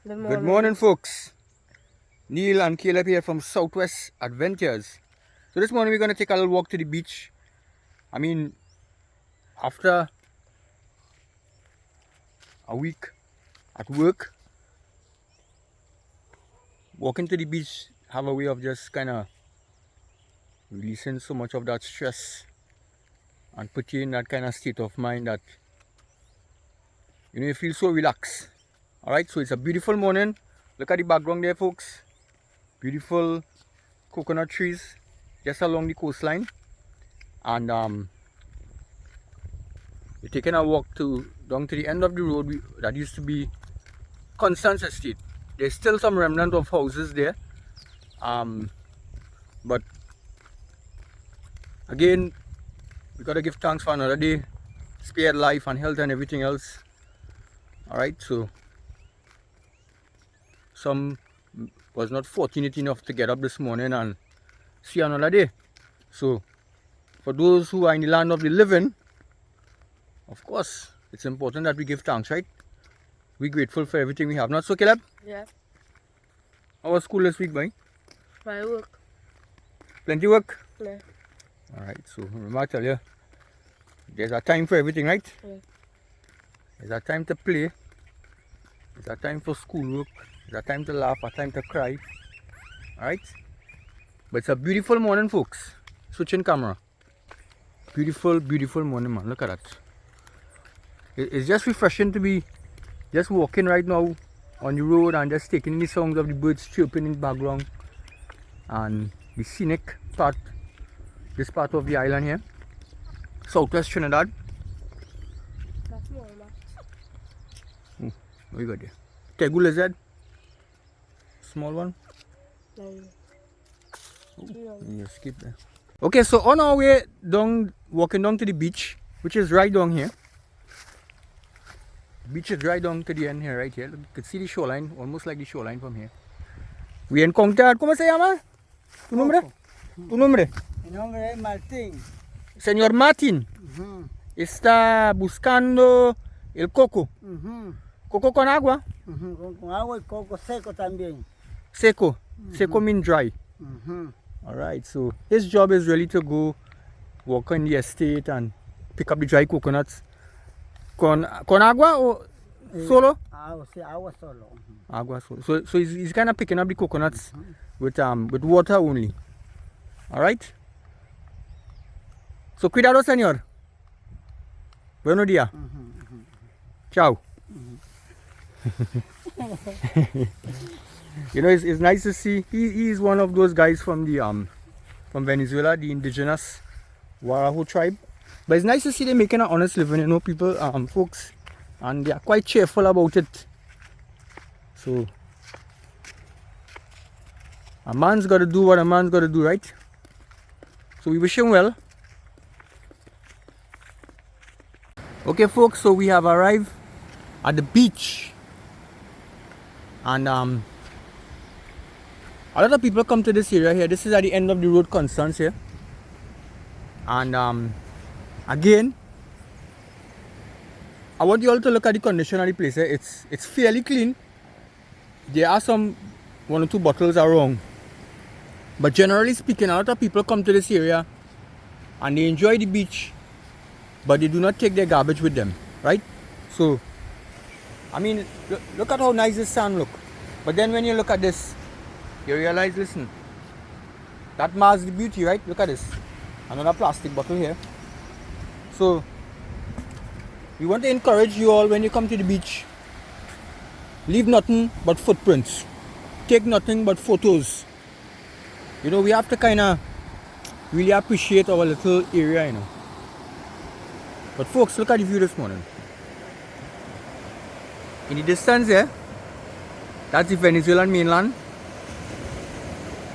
Good morning, folks. Neil and Caleb here from Southwest Adventures. So this morning we're going to take a little walk to the beach. I mean, after a week at work, walking to the beach have a way of just kind of releasing so much of that stress and put you in that kind of state of mind that you feel so relaxed. Alright, so it's a beautiful morning. Look at the background there, folks. Beautiful coconut trees just along the coastline. And we're taking a walk down to the end of the road that used to be Constance Estate. There's still some remnant of houses there. But again, we gotta give thanks for another day, spared life and health and everything else. Alright, so some was not fortunate enough to get up this morning and see another day. So for those who are in the land of the living, of course, it's important that we give thanks, right? We're grateful for everything we have. Not so, Caleb? Yeah. How was school this week, boy? My work. Plenty work? Yeah. Alright, so remember I tell you, there's a time for everything, right? Yeah. There's a time to play. There's a time for schoolwork. There's a time to laugh, a time to cry. Alright? But it's a beautiful morning, folks. Switching camera. Beautiful, beautiful morning, man. Look at that. It's just refreshing to be just walking right now on the road and just taking the sounds of the birds chirping in the background and the scenic part, this part of the island here, Southwest Trinidad. That's more, man. What you got there? Tegu lizard, small one. You skip there. Okay, so on our way down, walking down to the beach, which is right down here. Beach is right down to the end here, right here. You can see the shoreline, almost like the shoreline from here. We encountered, ¿cómo se llama? ¿Tu nombre? ¿Tu nombre? Mi nombre es Martín. Señor Martín, está buscando el coco. Coco con agua? Con agua y coco seco también. Seco. Seco means dry. Alright, so his job is really to go walk on the estate and pick up the dry coconuts. Con agua or solo? Agua solo. Agua solo. So he's kind of picking up the coconuts with water only. Alright? So cuidado, señor. Buenos días. Ciao. It's nice to see. He is one of those guys from the from Venezuela, the indigenous Waraho tribe. But it's nice to see them making an honest living, people, folks, and they are quite cheerful about it. So a man's got to do what a man's got to do, right? So we wish him well. Okay, folks, so we have arrived at the beach, and a lot of people come to this area here. This is at the end of the road, Constance here, and again, I want you all to look at the condition of the place here. It's fairly clean. There are one or two bottles are wrong, but generally speaking, a lot of people come to this area and they enjoy the beach, but they do not take their garbage with them, right? So, I mean, look at how nice this sand look. But then when you look at this, you realize, listen, that masks the beauty, right? Look at this. Another plastic bottle here. So, we want to encourage you all when you come to the beach, leave nothing but footprints. Take nothing but photos. We have to kind of really appreciate our little area, But folks, look at the view this morning. In the distance there, that's the Venezuelan mainland.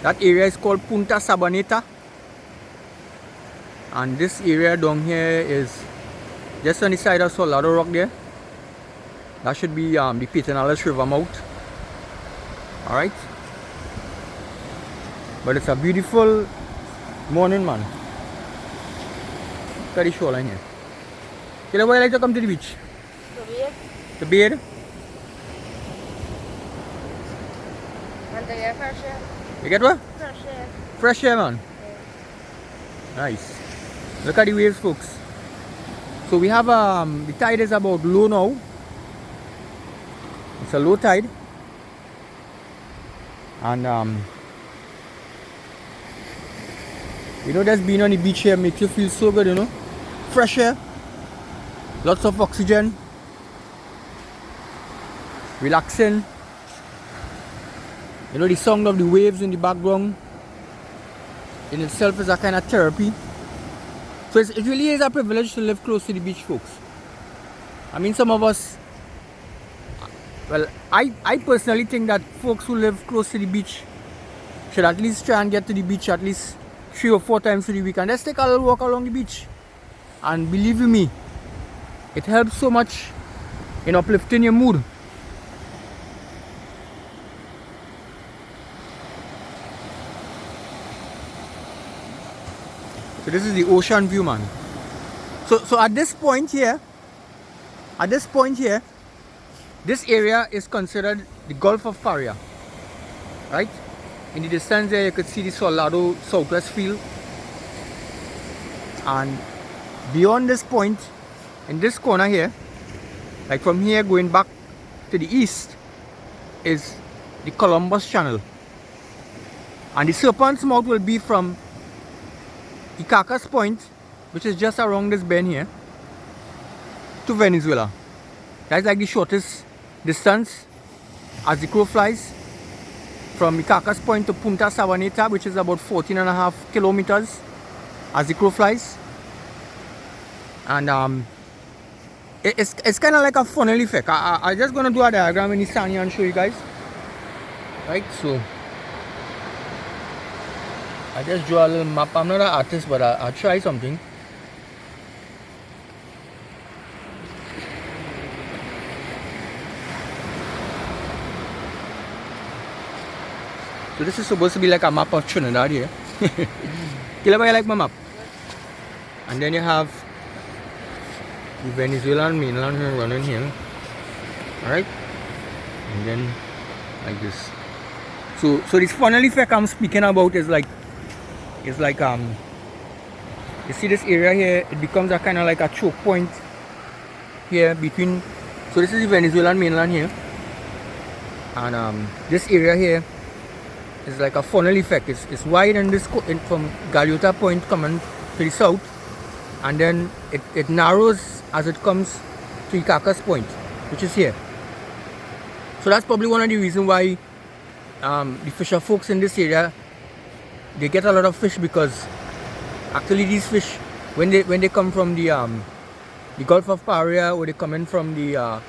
That area is called Punta Sabaneta. And this area down here is just on the side of Solado Rock there. That should be the Pedernales River mouth. Alright. But it's a beautiful morning, man. Look at the shoreline here. Killer, why you like to come to the beach? The beer. The beer? And they get fresh air. You get what? Fresh air. Fresh air, man. Nice. Look at the waves, folks. So we have the tide is about low now. It's a low tide. And you know, just being on the beach here makes you feel so good, you know. Fresh air, lots of oxygen, relaxing. You know, the sound of the waves in the background in itself is a kind of therapy. So it really is a privilege to live close to the beach, folks. I mean, some of us, well, I personally think that folks who live close to the beach should at least try and get to the beach at least 3 or 4 times a week and just take a little walk along the beach. And believe you me, it helps so much in uplifting your mood. So this is the ocean view, man. So at this point here, this area is considered the Gulf of Paria, right? In the distance there, you could see the Solado Southwest Field, and beyond this point, in this corner here, like from here going back to the east, is the Columbus Channel, and the Serpent's Mouth will be from Icacos Point, which is just around this bend here, to Venezuela. That's like the shortest distance as the crow flies, from Icacos Point to Punta Sabaneta, which is about 14.5 kilometers as the crow flies. And it's kind of like a funnel effect. I'm just gonna do a diagram in the sand here and show you guys. Right, so I just draw a little map. I'm not an artist, but I'll try something. So this is supposed to be like a map of Trinidad here. Kila ba you like my map? And then you have the Venezuelan mainland here running here. Alright? And then like this. So this funnel effect I'm speaking about is like you see this area here, it becomes a kind of like a choke point here between. So this is the Venezuelan mainland here, and this area here is like a funnel effect. It's wide in this from Gaviota Point coming to the south, and then it narrows as it comes to Icacos Point, which is here. So that's probably one of the reasons why the fisher folks in this area, they get a lot of fish, because actually these fish, when they come from the Gulf of Paria, or they come in from the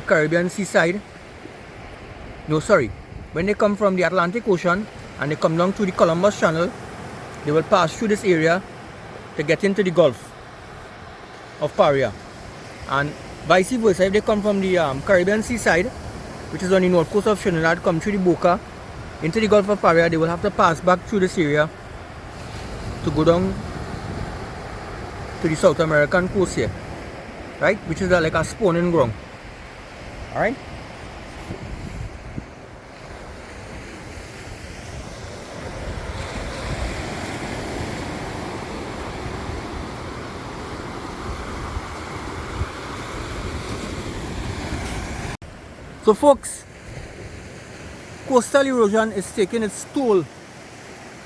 Caribbean seaside, no sorry, when they come from the Atlantic Ocean and they come down to the Columbus Channel, they will pass through this area to get into the Gulf of Paria, and vice versa. If they come from the Caribbean seaside, which is on the north coast of Trinidad, come through the Boca into the Gulf of Paria, they will have to pass back through this area to go down to the South American coast here, right, which is like a spawning ground. Alright, so folks, coastal erosion is taking its toll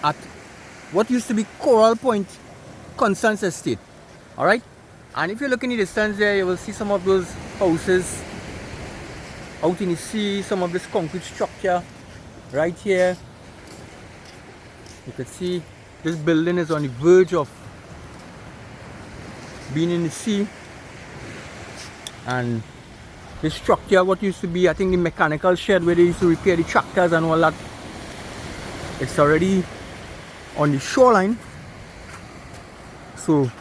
at what used to be Coral Point Constance Estate. Alright, and if you look in the distance there, you will see some of those houses out in the sea, some of this concrete structure right here. You can see this building is on the verge of being in the sea, and this structure, what used to be, I think, the mechanical shed where they used to repair the tractors and all that, it's already on the shoreline. So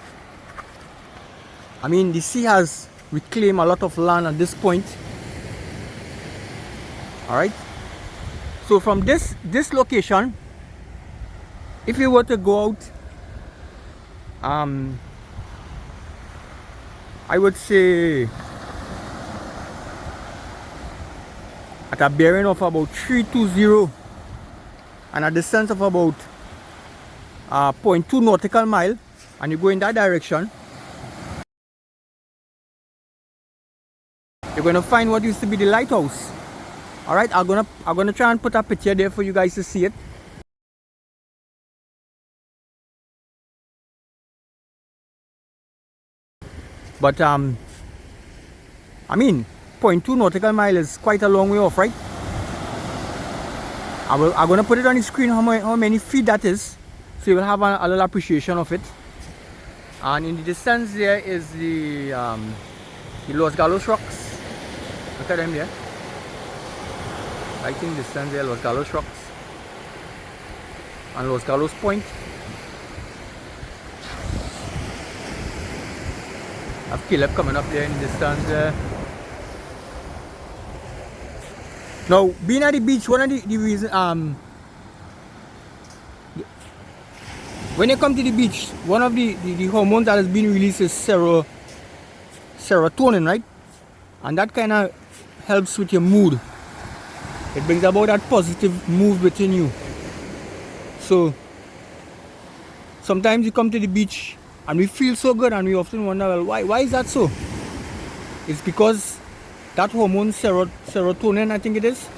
I mean, the sea has reclaimed a lot of land at this point. Alright, so from this location, if you were to go out, I would say at a bearing of about 320 and a distance of about 0.2 nautical mile, and you go in that direction, you're gonna find what used to be the lighthouse. All right, I'm gonna try and put a picture there for you guys to see it. But I mean, 0.2 nautical mile is quite a long way off, right? I'm gonna put it on the screen how many feet that is, so you will have a little appreciation of it. And in the distance there is the Los Galos rocks. Look at them there. I think distance there, Los Galos rocks and Los Galos Point. I have Caleb coming up there in the distance there. Now, being at the beach, one of the reasons, when you come to the beach, one of the hormones that has been released is serotonin, right? And that kind of helps with your mood. It brings about that positive mood within you. So, sometimes you come to the beach and we feel so good, and we often wonder, well, why is that so? It's because that hormone, serotonin, I think it is,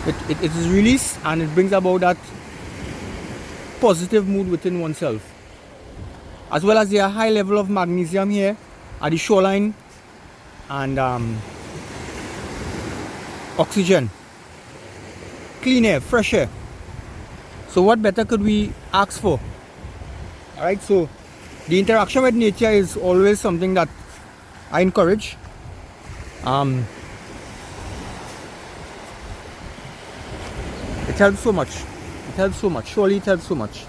it is released, and it brings about that positive mood within oneself. As well as the high level of magnesium here at the shoreline, and oxygen, clean air, fresh air. So what better could we ask for? Alright, so the interaction with nature is always something that I encourage. It helps so much. It helps so much. Surely it helps so much.